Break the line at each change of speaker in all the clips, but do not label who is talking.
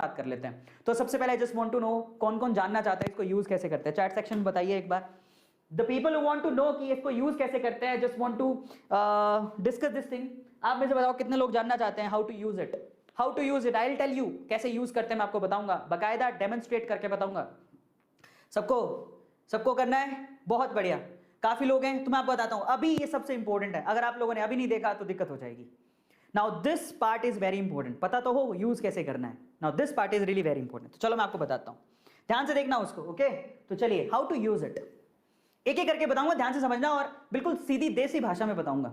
बात कर लेते हैं। तो सबसे पहले I just want to know कौन कौन जानना चाहता है इसको यूज कैसे करते हैं, चैट सेक्शन में बताइए एक बार। The people who want to know कि इसको यूज कैसे करते हैं, just want to discuss this thing. आप में से बताओ कितने लोग जानना चाहते हैं how to use it. How to use it I will tell you, कैसे यूज करते हैं मैं आपको बताऊंगा, बाकायदा डेमोन्स्ट्रेट करके बताऊंगा। सबको करना है, बहुत बढ़िया, काफी लोग हैं तो मैं आपको बताता हूं। अभी ये सबसे इंपॉर्टेंट है, अगर आप लोगों ने अभी नहीं देखा तो दिक्कत हो जाएगी। Now this part is very important, पता तो हो यूज कैसे करना है। Now this part is really very important. तो चलो मैं आपको बताता हूं, ध्यान से देखना उसको, ओके। तो चलिए हाउ टू यूज इट एक एक करके बताऊंगा, ध्यान से समझना और बिल्कुल सीधी देसी भाषा में बताऊंगा।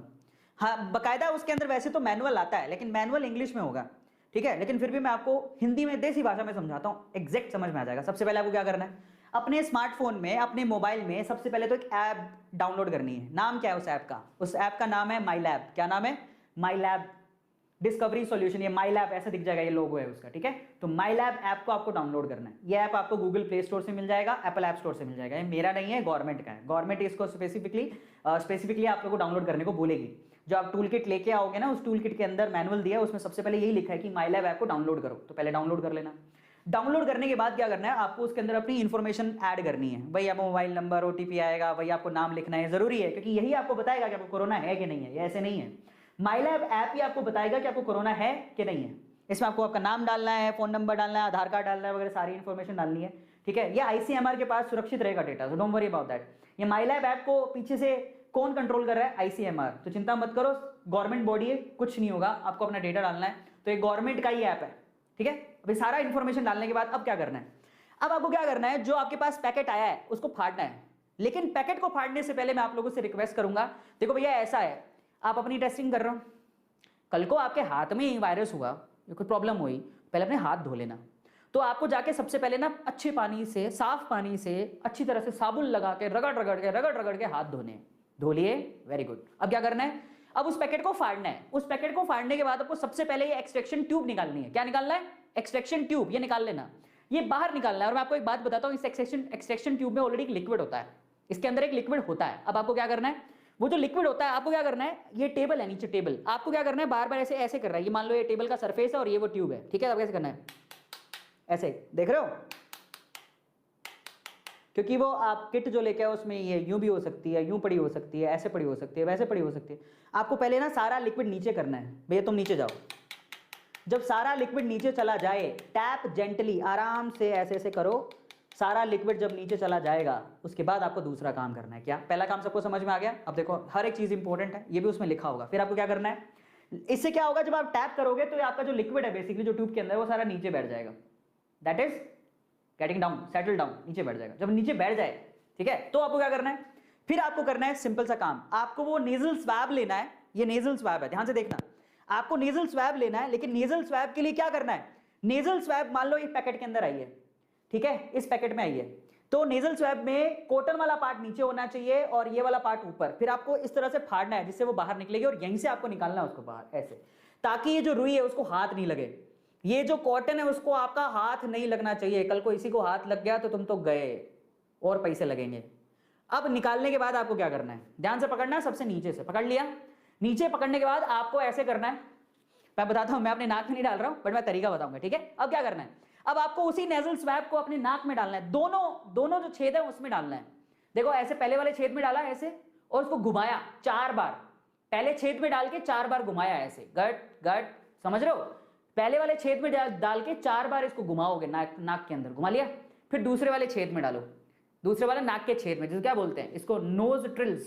हाँ, बकायदा उसके अंदर वैसे तो मैनुअल आता है, लेकिन मैनुअल इंग्लिश में होगा, ठीक है, लेकिन फिर भी मैं आपको हिंदी में देसी भाषा में समझाता हूं, एग्जैक्ट समझ में आ जाएगा। सबसे पहले आपको क्या करना है, अपने स्मार्टफोन में, अपने मोबाइल में सबसे पहले तो एक ऐप डाउनलोड करनी है। नाम क्या है उस ऐप का? उस ऐप का नाम है माई लैब। क्या नाम है? माई लैब डिस्कवरी सॉल्यूशन। ये माई लैब ऐसे दिख जाएगा, ये लोगो है उसका, ठीक है। तो माई लैब ऐप को आपको डाउनलोड करना है। ये ऐप आपको गूगल प्ले स्टोर से मिल जाएगा, एप्पल ऐप स्टोर से मिल जाएगा। ये मेरा नहीं है, गवर्नमेंट का है। गवर्नमेंट इसको स्पेसिफिकली आप लोगों को डाउनलोड करने को बोलेगी। जो आप टूल किट लेके आओगे ना, उस टूल किट के अंदर मैनुअल दिया है, उसमें सबसे पहले यही लिखा है कि माई लैब ऐप को डाउनलोड करो। तो पहले डाउनलोड कर लेना। डाउनलोड करने के बाद क्या करना है, आपको उसके अंदर अपनी इंफॉर्मेशन ऐड करनी है। भाई आपको मोबाइल नंबर, ओटीपी आएगा, भाई आपको नाम लिखना है, जरूरी है, क्योंकि यही आपको बताएगा कि आपको कोरोना है कि नहीं है। ये ऐसे नहीं है, माई लैब ऐप ही आपको बताएगा कि आपको कोरोना है कि नहीं है। इसमें आपको आपका नाम डालना है, फोन नंबर डालना है, आधार कार्ड डालना है, वगैरह सारी इंफॉर्मेशन डालनी है, ठीक है। ये आईसीएमआर के पास सुरक्षित रहेगा data, so don't worry about that. ये माई लैब ऐप को पीछे से कौन कंट्रोल कर रहा है? आईसीएमआर। तो चिंता मत करो, गवर्नमेंट बॉडी है, कुछ नहीं होगा, आपको अपना डेटा डालना है। तो ये गवर्नमेंट का ही ऐप है, ठीक है। अभी सारा इंफॉर्मेशन डालने के बाद अब क्या करना है, अब आपको क्या करना है, जो आपके पास पैकेट आया है उसको फाड़ना है। लेकिन पैकेट को फाड़ने से पहले मैं आप लोगों से रिक्वेस्ट करूंगा, देखो भैया ऐसा है, आप अपनी टेस्टिंग कर रहे हो, कल को आपके हाथ में वायरस हुआ, कोई प्रॉब्लम हुई, पहले अपने हाथ धो लेना। तो आपको जाके सबसे पहले ना अच्छे पानी से, साफ पानी से अच्छी तरह से साबुन लगा के रगड़ के हाथ धोने। धो लिए, वेरी गुड। अब क्या करना है, अब उस पैकेट को फाड़ना है। उस पैकेट को फाड़ने के बाद आपको सबसे पहले ये एक्सट्रैक्शन ट्यूब निकालनी है। क्या निकालना है? एक्सट्रैक्शन ट्यूब, ये निकाल लेना, ये बाहर निकालना है। और मैं आपको एक बात बताता हूं, इस एक्सट्रैक्शन ट्यूब में ऑलरेडी एक लिक्विड होता है, इसके अंदर एक लिक्विड होता है। अब आपको क्या करना है, वो जो लिक्विड होता है आपको क्या करना है, ये टेबल है नीचे, टेबल आपको क्या करना है, बार बार ऐसे ऐसे कर रहा है। ये मान लो ये टेबल का सरफेस है और ये वो ट्यूब है, ठीक है। अब कैसे करना है, ऐसे, देख रहे हो, क्योंकि वो आप किट जो लेके आओ उसमें ये यूं भी हो सकती है, यूं पड़ी हो सकती है, ऐसे पड़ी हो सकती है, वैसे पड़ी हो सकती है। आपको पहले ना सारा लिक्विड नीचे करना है। भैया तुम नीचे जाओ, जब सारा लिक्विड नीचे चला जाए, टैप जेंटली, आराम से ऐसे ऐसे करो। सारा लिक्विड जब नीचे चला जाएगा, उसके बाद आपको दूसरा काम करना है। क्या? पहला काम सबको समझ में आ गया? अब देखो हर एक चीज इंपॉर्टेंट है, ये भी उसमें लिखा होगा। फिर आपको क्या करना है, इससे क्या होगा, जब आप टैप करोगे तो आपका जो लिक्विड है बेसिकली जो ट्यूब के अंदर, वो सारा नीचे बैठ जाएगा। That is getting down, settle down, नीचे बैठ जाएगा। जब नीचे बैठ जाए, ठीक है, तो आपको क्या करना है, फिर आपको करना है सिंपल सा काम, आपको वो नेजल स्वैब लेना है। ये नेजल स्वैब है, ध्यान से देखना, आपको नेजल स्वैब लेना है। लेकिन नेजल स्वैब के लिए क्या करना है, नेजल स्वैब मान लो एक पैकेट के अंदर आई है, ठीक है, इस पैकेट में आई है, तो नेजल स्वैब में कॉटन वाला पार्ट नीचे होना चाहिए और ये वाला पार्ट ऊपर। फिर आपको इस तरह से फाड़ना है जिससे वो बाहर निकलेगी और यहीं से आपको निकालना है उसको बाहर, ऐसे, ताकि ये जो रुई है उसको हाथ नहीं लगे। ये जो कॉटन है उसको आपका हाथ नहीं लगना चाहिए। कल को इसी को हाथ लग गया तो तुम तो गए और पैसे लगेंगे। अब निकालने के बाद आपको क्या करना है, ध्यान से पकड़ना है, सबसे नीचे से पकड़ लिया। नीचे पकड़ने के बाद आपको ऐसे करना है, मैं बताता हूं, मैं अपने नाक में नहीं डाल रहा हूं, बट मैं तरीका बताऊंगा, ठीक है। अब क्या करना है, अब आपको उसी नेजल स्वैब को अपने नाक में डालना है, दोनों जो छेद है उसमें डालना है। देखो ऐसे पहले वाले छेद में डाला ऐसे, और उसको घुमाया 4 बार, पहले छेद में डाल के 4 बार घुमाया ऐसे, गट गट, समझ रहे हो। पहले वाले छेद में डाल के 4 बार इसको घुमाओगे, नाक के अंदर घुमा लिया। फिर दूसरे वाले छेद में डालो, दूसरे वाले नाक के छेद में, जिसको क्या बोलते हैं, इसको नोज ट्रिल्स,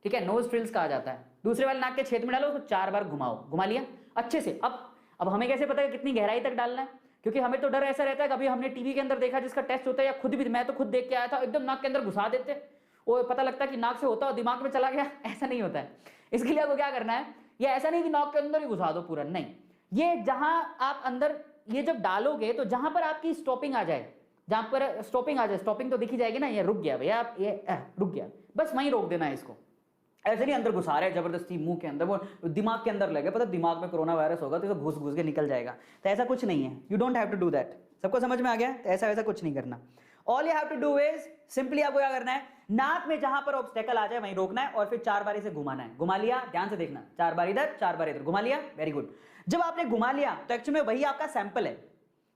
ठीक है, नोज ट्रिल्स कहा जाता है। दूसरे वाले नाक के छेद में डालो, उसको 4 बार घुमाओ, घुमा लिया अच्छे से। अब हमें कैसे पता है कितनी गहराई तक डालना है, क्योंकि हमें तो डर ऐसा रहता है, कभी हमने टीवी के अंदर देखा जिसका टेस्ट होता है, या खुद भी, मैं तो खुद देख के आया था, एकदम नाक के अंदर घुसा देते, वो पता लगता है कि नाक से होता और दिमाग में चला गया। ऐसा नहीं होता है। इसके लिए आपको क्या करना है, ये ऐसा नहीं कि नाक के अंदर ही घुसा दो पूरा, नहीं, ये जहां आप अंदर ये जब डालोगे तो जहां पर आपकी स्टॉपिंग आ जाए, जहां पर स्टॉपिंग आ जाए, स्टॉपिंग तो दिखी जाएगी ना, ये रुक गया भैया, आप ये रुक गया, बस वहीं रोक देना है इसको। ऐसे नहीं अंदर घुसा रहे जबरदस्ती मुंह के अंदर, वो दिमाग के अंदर लगे, पता दिमाग में कोरोना वायरस होगा तो घुस घुस के निकल जाएगा, तो ऐसा कुछ नहीं है। You don't have to do that. सबको समझ में आ गया? तो ऐसा वैसा कुछ नहीं करना। All you have to do is simply, आपको क्या करना है, नाक में जहां पर ऑब्स्टेकल आ जाए वहीं रोकना है और फिर 4 बार इसे घुमाना है। घुमा लिया, ध्यान से देखना, 4 बार इधर 4 बार इधर, घुमा लिया, वेरी गुड। जब आपने घुमा लिया तो एक्चुअली में वही आपका सैंपल है,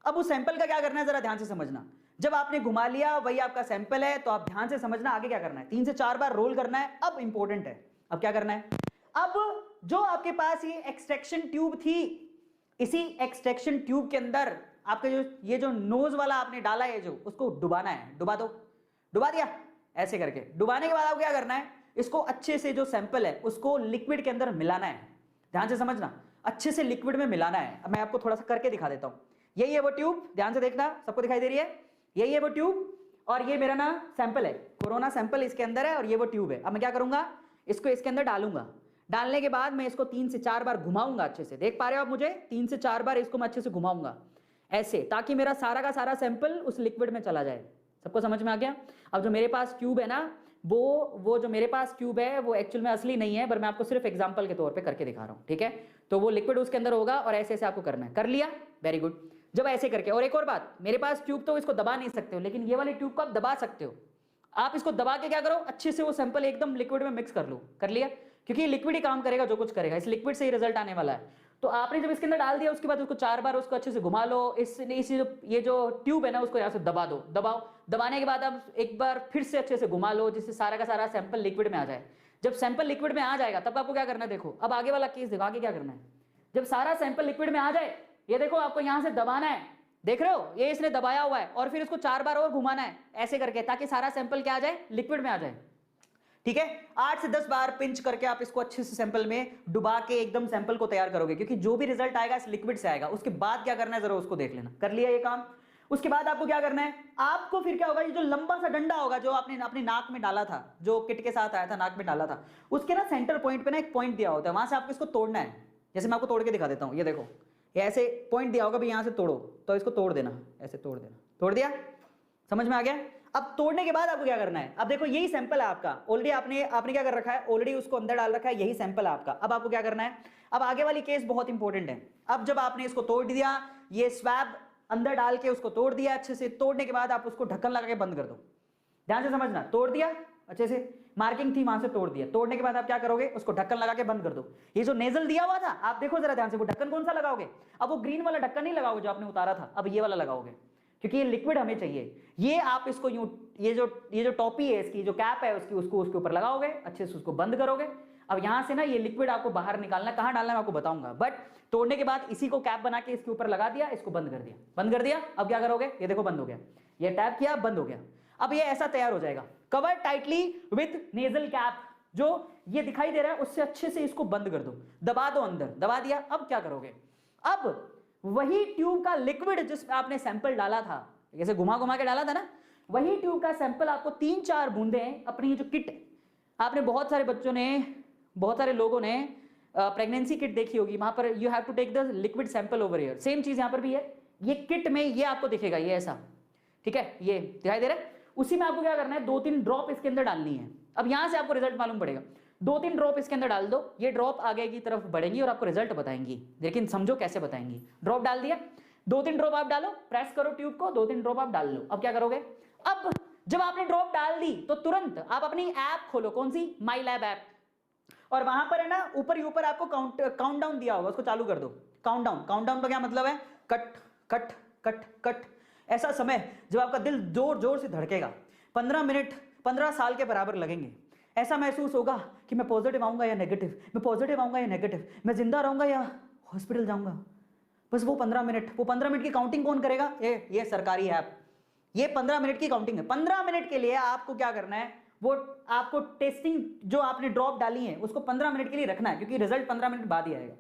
अब उस सैंपल का क्या करना है जरा ध्यान से समझना। जब आपने घुमा लिया वही आपका सैंपल है, तो आप ध्यान से समझना आगे क्या करना है। 3 से 4 बार रोल करना है। अब इंपॉर्टेंट है, अब क्या करना है, अब जो आपके पास ये एक्सट्रैक्शन ट्यूब थी, इसी एक्सट्रैक्शन ट्यूब के अंदर आपके जो ये जो नोज वाला आपने डाला है जो, उसको डुबाना है। डुबा दो, डुबा दिया ऐसे करके। डुबाने के बाद आपको क्या करना है, इसको अच्छे से जो सैंपल है उसको लिक्विड के अंदर मिलाना है। ध्यान से समझना, अच्छे से लिक्विड में मिलाना है। अब मैं आपको थोड़ा सा करके दिखा देता हूं। यही है वो ट्यूब, ध्यान से देखना, सबको दिखाई दे रही है, यही है वो ट्यूब और ये मेरा ना सैंपल है, कोरोना सैंपल इसके अंदर है और ये वो ट्यूब है। अब मैं क्या करूंगा, इसको इसके अंदर डालूंगा। डालने के बाद मैं इसको 3 से 4 बार घुमाऊंगा अच्छे से। देख पा रहे हो आप मुझे, 3 से 4 बार इसको मैं अच्छे से घुमाऊंगा ऐसे, ताकि मेरा सारा का सारा सैंपल उस लिक्विड में चला जाए। सबको समझ में आ गया। अब जो मेरे पास ट्यूब है ना, वो जो मेरे पास ट्यूब है वो एक्चुअल में असली नहीं है, पर मैं आपको सिर्फ एग्जांपल के तौर पे करके दिखा रहा हूं, ठीक है। तो वो लिक्विड उसके अंदर होगा और ऐसे ऐसे आपको करना है। कर लिया, वेरी गुड। जब ऐसे करके, और एक और बात, मेरे पास ट्यूब तो इसको दबा नहीं सकते हो, लेकिन ये वाली ट्यूब को आप दबा सकते हो। आप इसको दबा के क्या करो, अच्छे से वो सैंपल एकदम लिक्विड में मिक्स कर लो। कर लिया, क्योंकि ये लिक्विड ही काम करेगा, जो कुछ करेगा इस लिक्विड से ही रिजल्ट आने वाला है। तो आपने जब इसके अंदर डाल दिया उसके बाद उसको 4 बार उसको अच्छे से घुमा लो। ये जो ट्यूब है ना उसको यहाँ से दबा दो। दबाओ, दबाने के बाद अब एक बार फिर से अच्छे से घुमा लो, जिससे सारा का सारा सैंपल लिक्विड में आ जाए। जब सैंपल लिक्विड में आ जाएगा तब आपको क्या करना है, देखो अब आगे वाला केस देखो, आगे क्या करना है। जब सारा सैंपल लिक्विड में आ जाए, ये देखो आपको यहाँ से दबाना है, देख रहे हो ये इसने दबाया हुआ है, और फिर इसको 4 बार और घुमाना है ऐसे करके, ताकि सारा सैंपल क्या आ जाए, लिक्विड में आ जाए। ठीक है, 8 से 10 बार पिंच करके आप इसको अच्छे से सैंपल में डुबा के एकदम सैंपल को तैयार करोगे, क्योंकि जो भी रिजल्ट आएगा इस लिक्विड से आएगा। उसके बाद क्या करना है जरा उसको देख लेना। कर लिया ये काम। उसके बाद आपको क्या करना है, आपको फिर क्या होगा, ये जो लंबा सा डंडा होगा जो आपने अपनी नाक में डाला था, जो किट के साथ आया था, नाक में डाला था, उसके ना सेंटर पॉइंट पे ना एक पॉइंट दिया होता है, वहां से आपको इसको तोड़ना है। जैसे मैं आपको तोड़ के दिखा देता हूं, ये देखो ये ऐसे पॉइंट दिया होगा, भी यहां से तोड़ो, तो इसको तोड़ देना, ऐसे तोड़ देना। तोड़ दिया, समझ में आ गया। अब तोड़ने के बाद आपको क्या करना है, अब देखो यही सैंपल है आपका, ऑलरेडी आपने क्या कर रखा है, ऑलरेडी उसको अंदर डाल रखा है, यही सैंपल है आपका। अब आपको क्या करना है, अब आगे वाली केस बहुत इंपॉर्टेंट है। अब जब आपने इसको तोड़ दिया, ये स्वैब अंदर डाल के उसको तोड़ दिया अच्छे से, तोड़ने के बाद आप उसको ढक्कन लगा के बंद कर दो। ध्यान से समझना, तोड़ दिया अच्छे से, मार्किंग थी वहां से तोड़ दिया। तोड़ने के बाद आप क्या करोगे, उसको ढक्कन लगा के बंद कर दो। ये जो नेजल दिया हुआ था, आप देखो जरा ध्यान से, वो ढक्कन कौन सा लगाओगे, अब वो ग्रीन वाला ढक्कन नहीं लगाओगे जो आपने उतारा था, अब ये वाला लगाओगे, क्योंकि ये लिक्विड हमें चाहिए। ये आप इसको यूं, ये जो टॉपी है इसकी, जो कैप है उसकी, उसको उसके ऊपर लगाओगे, अच्छे से उसको बंद करोगे। अब यहां से ना ये लिक्विड आपको बाहर निकालना, कहां डालना है मैं आपको बताऊंगा, बट तोड़ने के बाद इसी को कैप बना के इसके ऊपर लगा दिया, इसको बंद कर दिया। बंद कर दिया, अब क्या करोगे, ये देखो बंद हो गया, ये टैप किया बंद हो गया। अब ये ऐसा तैयार हो जाएगा, cover tightly with nasal cap, जो ये दिखाई दे रहा है उससे अच्छे से इसको बंद कर दो, दबा दो अंदर, दबा दिया। अब क्या करोगे, अब वही ट्यूब का लिक्विड जिसमें आपने सैंपल डाला था, जैसे घुमा घुमा के डाला था ना, वही ट्यूब का सैंपल आपको 3-4 बूंदें अपनी जो किट, आपने बहुत सारे बच्चों ने, बहुत सारे लोगों ने प्रेगनेंसी किट देखी होगी, वहां पर you have to take the liquid sample over here, same चीज यहां पर भी है। ये किट में ये आपको दिखेगा, ये ऐसा, ठीक है, ये दिखाई दे रहा है, उसी में आपको क्या करना है, 2-3 ड्रॉप इसके अंदर डालनी है। अब यहां से आपको रिजल्ट मालूम पड़ेगा, 2-3 ड्रॉप इसके अंदर डाल दो, ये ड्रॉप आगे की तरफ बढ़ेंगी और आपको रिजल्ट बताएंगी, लेकिन समझो कैसे बताएंगी। ड्रॉप डाल दिया, 2-3 ड्रॉप आप डालो, प्रेस करो ट्यूब को, 2-3 ड्रॉप आप डाल लो। अब क्या करोगे, अब जब आपने ड्रॉप डाल दी तो तुरंत आप अपनी ऐप खोलो, कौन सी, माई लैब ऐप, और वहां पर है ना ऊपर ही ऊपर आपको काउंटडाउन दिया होगा, उसको चालू कर दो। काउंटडाउन, काउंटडाउन का क्या मतलब है, कट कट कट कट, ऐसा समय जब आपका दिल जोर जोर से धड़केगा, 15 मिनट 15 साल के बराबर लगेंगे। ऐसा महसूस होगा कि मैं पॉजिटिव आऊंगा या नेगेटिव, मैं पॉजिटिव आऊंगा या नेगेटिव, मैं जिंदा रहूंगा या हॉस्पिटल जाऊंगा। बस वो 15 मिनट, वो 15 मिनट की काउंटिंग कौन करेगा, ये सरकारी ऐप, ये 15 मिनट की काउंटिंग है। 15 मिनट के लिए आपको क्या करना है, वो आपको टेस्टिंग जो आपने ड्रॉप डाली है उसको 15 मिनट के लिए रखना है, क्योंकि रिजल्ट 15 मिनट बाद ही आएगा।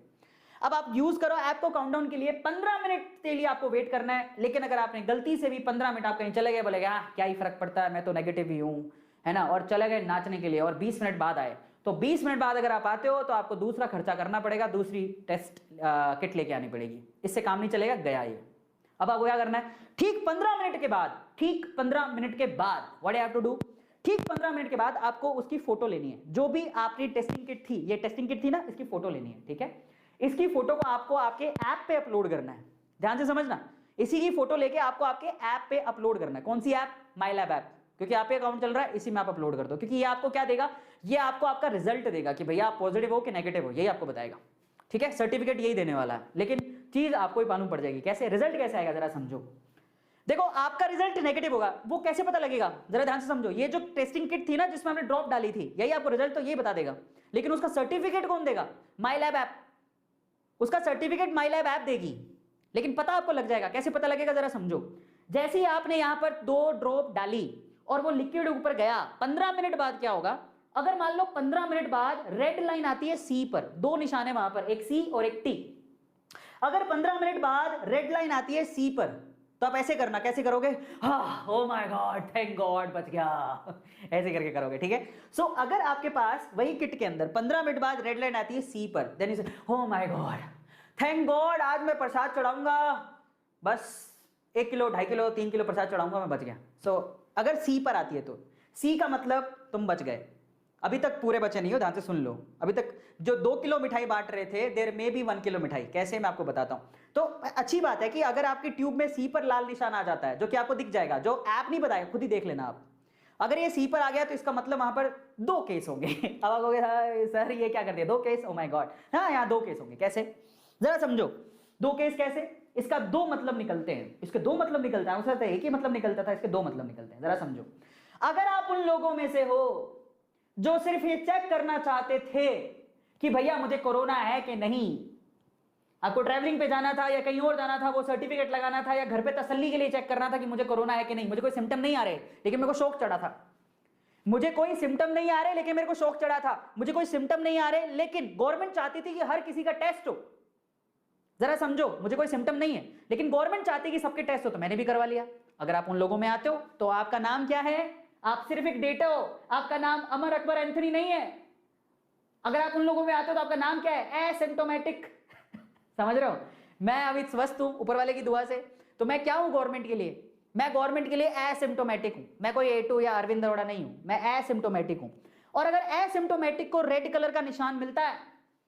अब आप यूज करो ऐप को काउंटडाउन के लिए, 15 मिनट के लिए आपको वेट करना है। लेकिन अगर आपने गलती से भी 15 मिनट आप कहीं चले गए, बोलेगा क्या ही फर्क पड़ता है, मैं तो नेगेटिव ही हूं, है ना, और चले गए नाचने के लिए और 20 मिनट बाद आए, तो 20 मिनट बाद अगर आप आते हो तो आपको दूसरा खर्चा करना पड़ेगा, दूसरी टेस्ट किट लेके आनी पड़ेगी, इससे काम नहीं चलेगा, गया ये। अब आपको क्या करना है, ठीक 15 मिनट के बाद, ठीक 15 मिनट के बाद what you have to do, ठीक 15 मिनट के बाद आपको उसकी फोटो लेनी है, जो भी आपकी टेस्टिंग किट थी, ये टेस्टिंग किट थी ना, इसकी फोटो लेनी है, ठीक है। इसकी फोटो को आपको आपके ऐप पे अपलोड करना है, ध्यान से समझना, इसी की फोटो लेके आपको आपके ऐप पे अपलोड करना है। कौन सी ऐप, माई लैब ऐप, क्योंकि आप पे अकाउंट चल रहा है, इसी में आप अपलोड कर दो, क्योंकि ये आपको क्या देगा, ये आपको आपका रिजल्ट देगा कि भैया आप पॉजिटिव हो कि नेगेटिव हो, यही आपको बताएगा, ठीक है। सर्टिफिकेट यही देने वाला है, लेकिन चीज आपको ही मालूम पड़ जाएगी। कैसे रिजल्ट कैसे आएगा जरा समझो। देखो आपका रिजल्ट नेगेटिव होगा, वो कैसे पता लगेगा जरा ध्यान से समझो। ये जो टेस्टिंग किट थी ना जिसमें हमने ड्रॉप डाली थी, यही आपको रिजल्ट तो ये बता देगा, लेकिन उसका सर्टिफिकेट कौन देगा? माई लैब ऐप। उसका सर्टिफिकेट माई लैब ऐप देगी, लेकिन पता आपको लग जाएगा। कैसे पता लगेगा जरा समझो। जैसे ही आपने यहां पर 2 ड्रॉप डाली और वो लिक्विड ऊपर गया, 15 मिनट बाद क्या होगा? अगर मान लो 15 मिनट बाद रेड लाइन आती है सी पर, 2 निशान है वहां पर, एक सी और एक टी। अगर 15 मिनट बाद रेड लाइन आती है सी पर, तो आप ऐसे करना। कैसे करोगे? हाँ, oh my God, thank God, बच गया, ऐसे करके करोगे, ठीक है। सो अगर आपके पास वही किट के अंदर 15 मिनट बाद रेड लाइन आती है सी पर, देन यू से oh my God, thank God, आज मैं प्रसाद चढ़ाऊंगा, बस 1 किलो 2.5 किलो 3 किलो प्रसाद चढ़ाऊंगा, मैं बच गया। सो अगर सी पर आती है तो सी का मतलब तुम बच गए। अभी तक पूरे बचे नहीं हो, ध्यान से सुन लो। अभी तक जो 2 किलो मिठाई बांट रहे थे, देर में भी 1 किलो मिठाई। कैसे, मैं आपको बताता हूं। तो अच्छी बात है कि अगर आपकी ट्यूब में सी पर लाल निशान आ जाता है, जो कि आपको दिख जाएगा, जो ऐप नहीं बताएगा, खुद ही देख लेना आप। अगर ये सी पर आ गया तो इसका मतलब वहां पर 2 केस होंगे। अब आप कहोगे सर ये क्या कर दिया, 2 केस, ओ माय गॉड। हाँ, यहाँ 2 केस होंगे। कैसे, जरा समझो। 2 केस कैसे? इसका 2 मतलब निकलते हैं, इसके 2 मतलब निकलता है। उसका एक ही मतलब निकलता था, इसके 2 मतलब निकलते हैं। जरा समझो। अगर आप उन लोगों में से हो जो सिर्फ ये चेक करना चाहते थे कि भैया मुझे कोरोना है कि नहीं, आपको ट्रैवलिंग पे जाना था या कहीं और जाना था, वो सर्टिफिकेट लगाना था, या घर पे तसल्ली के लिए चेक करना था कि मुझे कोरोना है कि नहीं, मुझे कोई सिम्टम नहीं आ रहे लेकिन मेरे को शौक चढ़ा था, मुझे कोई सिम्टम नहीं आ रहे लेकिन मेरे को शौक चढ़ा था, मुझे कोई सिम्टम नहीं आ रहे लेकिन गवर्नमेंट चाहती थी कि हर किसी का टेस्ट हो। जरा समझो, मुझे कोई सिम्टम नहीं है लेकिन गवर्नमेंट चाहती कि सबके टेस्ट हो, तो मैंने भी करवा लिया। अगर आप उन लोगों में आते हो तो आपका नाम क्या है? आप सिर्फ एक डेटा हो, आपका नाम अमर अकबर एंथनी नहीं है। अगर आप उन लोगों में आते हो तो आपका नाम क्या है? एसिम्टोमेटिक। समझ रहे हो? मैं अभी स्वस्थ हूं ऊपर वाले की दुआ से, तो मैं क्या हूं गवर्नमेंट के लिए? मैं गवर्नमेंट के लिए एसिम्टोमेटिक हूं। मैं कोई A2 या अरविंद अरोड़ा नहीं हूं, मैं एसिम्टोमेटिक हूं। और अगर एसिम्टोमेटिक को रेड कलर का निशान मिलता है,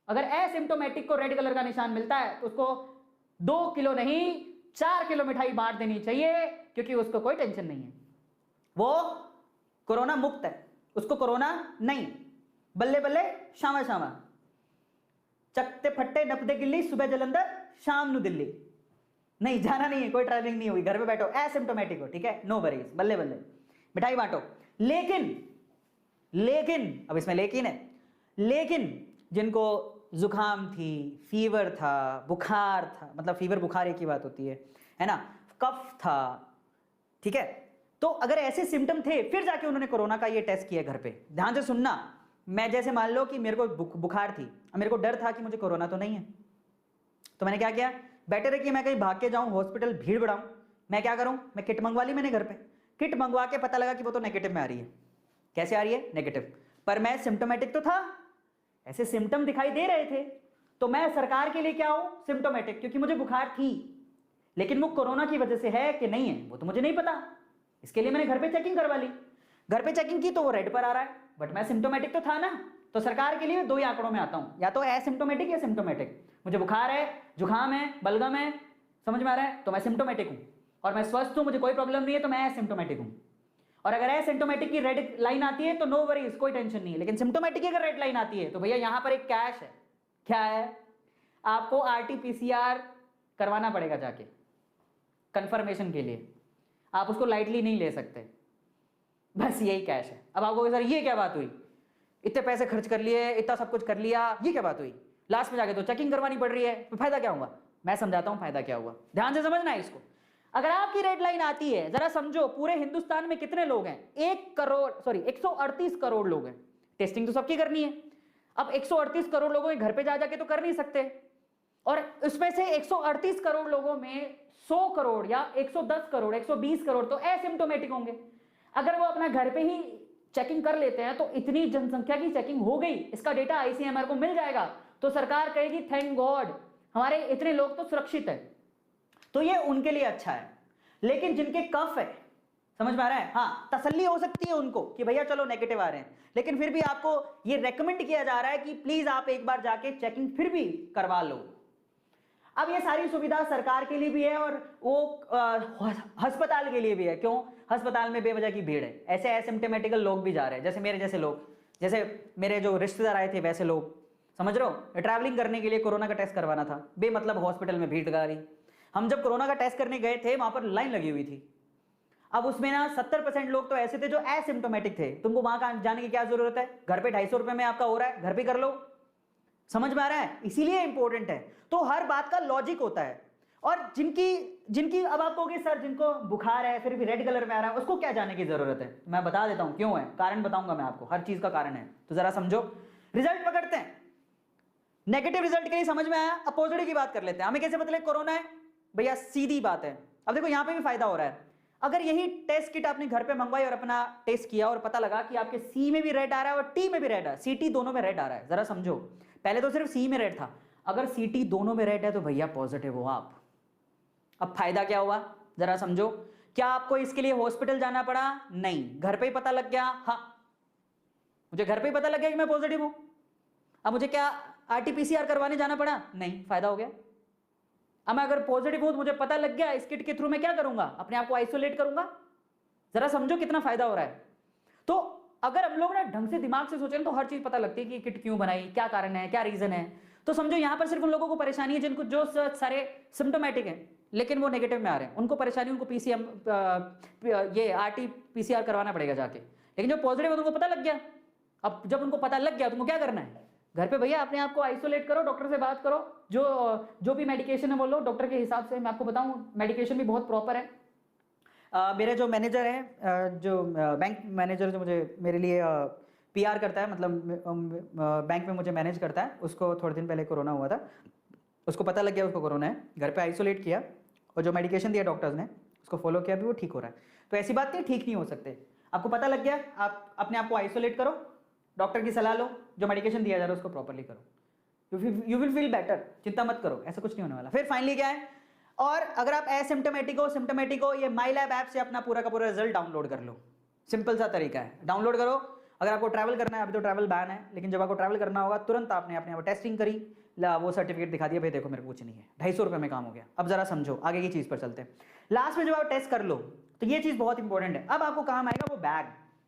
अगर एसिम्टोमेटिक को रेड कलर का निशान मिलता है तो उसको 2 किलो नहीं 4 किलो मिठाई बांट देनी चाहिए, क्योंकि उसको कोई टेंशन नहीं है, वो कोरोना मुक्त है, उसको कोरोना नहीं। बल्ले बल्ले शामा शामा, चकते फट्टे नपदे गिल्ली, सुबह जलंधर शाम नु दिल्ली। नहीं जाना, नहीं है, कोई ट्रैवलिंग नहीं हुई, घर पे बैठो, एसिम्टोमेटिक हो, ठीक है, नो वरीज, बल्ले बल्ले मिठाई बांटो। लेकिन अब इसमें लेकिन है, लेकिन जिनको जुकाम थी, फीवर था, बुखार था, मतलब फीवर बुखार एक ही बात होती है ना, कफ था, ठीक है, तो अगर ऐसे सिम्टम थे फिर जाके उन्होंने कोरोना का ये टेस्ट किया घर पे। ध्यान से सुनना। मैं जैसे मान लो कि मेरे को बुखार थी, मेरे को डर था कि मुझे कोरोना तो नहीं है, तो मैंने क्या किया? बेटर है कि मैं कहीं भाग के जाऊं, हॉस्पिटल भीड़ बढ़ाऊं, मैं क्या करूं, मैं किट मंगवा ली मैंने घर पे। किट मंगवा के पता लगा कि वो तो नेगेटिव में आ रही है। कैसे आ रही है? नेगेटिव। पर मैं सिम्टोमेटिक तो था, ऐसे सिम्टम दिखाई दे रहे थे, तो मैं सरकार के लिए क्या हूं? सिम्टोमेटिक, क्योंकि मुझे बुखार थी, लेकिन वो कोरोना की वजह से है कि नहीं है वो तो मुझे नहीं पता। इसके लिए मैंने घर पे चेकिंग करवा ली। घर पे चेकिंग की तो वो रेड पर आ रहा है, बट मैं सिम्टोमेटिक तो था ना, तो सरकार के लिए 2 ही आंकड़ों में आता हूं, या तो एसिम्टोमेटिक या सिम्टोमेटिक। मुझे बुखार है, जुकाम है, बलगम है, समझ में आ रहा है, तो मैं सिम्टोमेटिक हूं। और मैं स्वस्थ हूं, मुझे कोई प्रॉब्लम नहीं है, तो मैं एसिम्टोमेटिक हूं। और अगर एसिम्टोमेटिक की रेड लाइन आती है तो नो वरीज, कोई टेंशन नहीं है। लेकिन सिम्टोमेटिक की अगर रेड लाइन आती है तो भैया यहां पर एक कैश है। क्या है? आपको RT-PCR करवाना पड़ेगा जाके कंफर्मेशन के लिए, आप उसको लाइटली नहीं ले सकते, बस यही कैश है। अब आपको सर ये क्या बात हुई, इतने पैसे खर्च कर लिए, इतना सब कुछ कर लिया, ये क्या बात हुई, लास्ट में जाके तो चेकिंग करवानी पड़ रही है, तो फायदा क्या हुआ? मैं समझाता हूं फायदा क्या हुआ, ध्यान से समझना है इसको। अगर आपकी रेड लाइन आती है, जरा समझो, पूरे हिंदुस्तान में कितने लोग हैं? 138 करोड़ लोग हैं। टेस्टिंग तो सबकी करनी है। अब 138 करोड़ लोगों के घर पे जा जाके तो कर नहीं सकते, और उसमें से 138 करोड़ लोगों में 100 करोड़ या 110 करोड़ 120 करोड़ तो एसिम्टोमेटिक होंगे। अगर वो अपना घर पे ही चेकिंग कर लेते हैं तो इतनी जनसंख्या की चेकिंग हो गई, इसका डेटा ICMR को मिल जाएगा, तो सरकार कहेगी थैंक गॉड हमारे इतने लोग तो सुरक्षित है, तो ये उनके लिए अच्छा है। लेकिन जिनके कफ है, समझ में आ रहा है, हाँ, तसल्ली हो सकती है उनको कि भैया चलो नेगेटिव आ रहे हैं, लेकिन फिर भी आपको ये रेकमेंड किया जा रहा है कि प्लीज आप एक बार जाके चेकिंग फिर भी करवा लो। अब ये सारी सुविधा सरकार के लिए भी है और वो अस्पताल के लिए भी है। क्यों? अस्पताल में बेवजह की भीड़ है, ऐसे एसिम्टोमेटिकल लोग भी जा रहे हैं, जैसे मेरे जैसे लोग, जैसे मेरे जो रिश्तेदार आए थे वैसे लोग, समझ रहे हो? ट्रैवलिंग करने के लिए कोरोना का टेस्ट करवाना था, बेमतलब हॉस्पिटल में भीड़ लगा रही। हम जब कोरोना का टेस्ट करने गए थे वहां पर लाइन लगी हुई थी। अब उसमें ना 70% लोग तो ऐसे थे जो एसिम्टोमेटिक थे। तुमको वहां जाने की क्या जरूरत है? घर पे 250 रुपए में आपका हो रहा है, घर पे कर लो। समझ में आ रहा है? इसीलिए इंपॉर्टेंट है। तो हर बात का लॉजिक होता है। और जिनकी अब आप कहोगे सर जिनको बुखार है फिर भी रेड कलर में आ रहा है, उसको क्या जाने की जरूरत है? मैं बता देता हूं क्यों है, कारण बताऊंगा मैं आपको, हर चीज का कारण है। तो जरा समझो, रिजल्ट पकड़ते हैं। नेगेटिव रिजल्ट के लिए समझ में आया। अब पॉजिटिव की बात कर लेते हैं। हमें कैसे पता लगे कोरोना है? भैया सीधी बात है। अब देखो यहां पे भी फायदा हो रहा है। अगर यही टेस्ट किट आपने घर पे मंगवाई और अपना टेस्ट किया और पता लगा कि आपके सी में भी रेड आ रहा है और टी में भी रेड आ रहा है, सीटी दोनों में रेड आ रहा है, जरा समझो। पहले तो सिर्फ सी में रेड था, अगर सीटी दोनों में रेड है तो भैया पॉजिटिव हो आप। अब फायदा क्या हुआ जरा समझो। क्या आपको इसके लिए हॉस्पिटल जाना पड़ा? नहीं, घर पे ही पता लग गया। हाँ, मुझे घर पे ही पता लग गया कि मैं पॉजिटिव हूं। अब मुझे क्या आरटीपीसीआर करवाने जाना पड़ा? नहीं, फायदा हो गया। अब मैं अगर पॉजिटिव हूं तो मुझे पता लग गया, इस किट के थ्रू मैं क्या करूंगा? अपने आप को आइसोलेट करूंगा। जरा समझो कितना फायदा हो रहा है। तो अगर हम लोग ना ढंग से दिमाग से सोचें तो हर चीज पता लगती है कि किट क्यों बनाई, क्या कारण है, क्या रीजन है। तो समझो यहां पर सिर्फ उन लोगों को परेशानी है जिनको जो सारे सिम्टोमेटिक है लेकिन वो नेगेटिव में आ रहे हैं, उनको परेशानी, उनको पीसीएम ये आरटीपीसीआर करवाना पड़ेगा जाके। लेकिन जो पॉजिटिव है उनको पता लग गया। अब जब उनको पता लग गया तुमको क्या करना है? घर पे भैया अपने आप को आइसोलेट करो, डॉक्टर से बात करो, जो भी मेडिकेशन है वो लो डॉक्टर के हिसाब से। मैं आपको बताऊं मेडिकेशन भी बहुत प्रॉपर है। मेरे जो मैनेजर है, जो बैंक मैनेजर जो मेरे लिए पीआर करता है, मतलब बैंक में मुझे मैनेज करता है, उसको थोड़े दिन पहले कोरोना हुआ था। उसको पता लग गया उसको कोरोना है, घर पे आइसोलेट किया और जो मेडिकेशन दिया डॉक्टर्स ने उसको फॉलो किया, भी वो ठीक हो रहा है। तो ऐसी बात नहीं ठीक नहीं हो सकते। आपको पता लग गया, आप अपने आप को आइसोलेट करो, डॉक्टर की सलाह लो, जो मेडिकेशन दिया जा रहा है उसको प्रॉपरली करो, यू विल फील बेटर। चिंता मत करो, ऐसा कुछ नहीं होने वाला। फिर फाइनली क्या है, और अगर आप एसिम्टोमेटिक हो, सिम्टोमेटिक हो, ये माई लैब ऐप से अपना पूरा का पूरा रिजल्ट डाउनलोड कर लो। सिंपल सा तरीका है, डाउनलोड करो। अगर आपको ट्रैवल करना है, अभी तो ट्रैवल बैन है, लेकिन जब आपको ट्रैवल करना होगा तुरंत आपने अपने आप टेस्टिंग करी, ला वो सर्टिफिकेट दिखा दिया, भाई देखो मेरे को कुछ नहीं है, 250 रुपये में काम हो गया। अब जरा समझो आगे की चीज़ पर चलते हैं। लास्ट में जब आप टेस्ट कर लो तो ये चीज़ बहुत इंपॉर्टेंट है। अब आपको काम आएगा वो बैग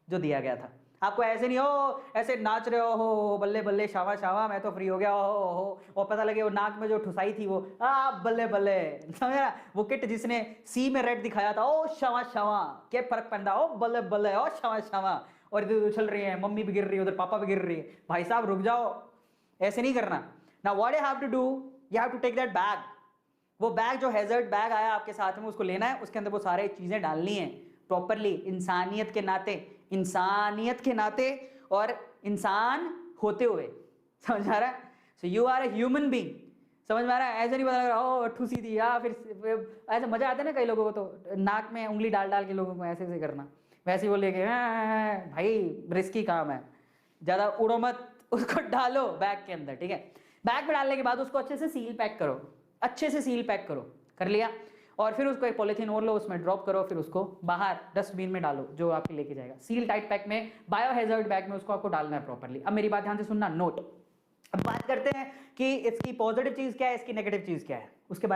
जो दिया गया था। आपको ऐसे नहीं हो ऐसे नाच रहे हो बल्ले बल्ले शावा शावा मैं तो फ्री हो गया हो, और पता लगे वो नाक में जो ठुसाई थी वो बल्ले बल्ले, समझा? वो किट जिसने सी में रेड दिखाया था, ओ शावा शावा, क्या फर्क पड़ता, ओ बल्ले बल्ले, ओ शावा शावा, और इधर उछल रही है, मम्मी भी गिर रही है, उधर पापा भी गिर रही है। भाई साहब रुक जाओ, ऐसे नहीं करना। Now what you have to do, you have to take that bag. वो बैग जो हैजर्ड बैग आया आपके साथ में, उसको लेना है, उसके अंदर वो सारे चीजें डालनी है प्रॉपरली, इंसानियत के नाते और इंसान होते हुए, समझ आ रहा है? So you are a human being, समझ में आ रहा है? ऐसे नहीं पता लग रहा ओ ठूसी थी या फिर ऐसे मजा आता है ना कई लोगों को, तो नाक में उंगली डाल डाल के लोगों को ऐसे करना, वैसे वो लेके भाई रिस्की काम है, ज्यादा उड़ो मत, उसको डालो बैग के अंदर, ठीक है? बैग में डालने के बाद उसको अच्छे से सील पैक करो, अच्छे से सील पैक करो, कर लिया, और फिर उसको एक पॉलीथीन और लो, उसमें ड्रॉप करो, फिर उसको बाहर डस्टबिन में डालो जो आपके लेके जाएगा। सील टाइट पैक में, बायो हैजर्ड बैग में उसको आपको डालना है प्रॉपरली। अब मेरी बात ध्यान से सुनना, नोट। अब बात करते हैं कि इसकी पॉजिटिव चीज क्या है, इसकी नेगेटिव चीज क्या है, उसके बारे में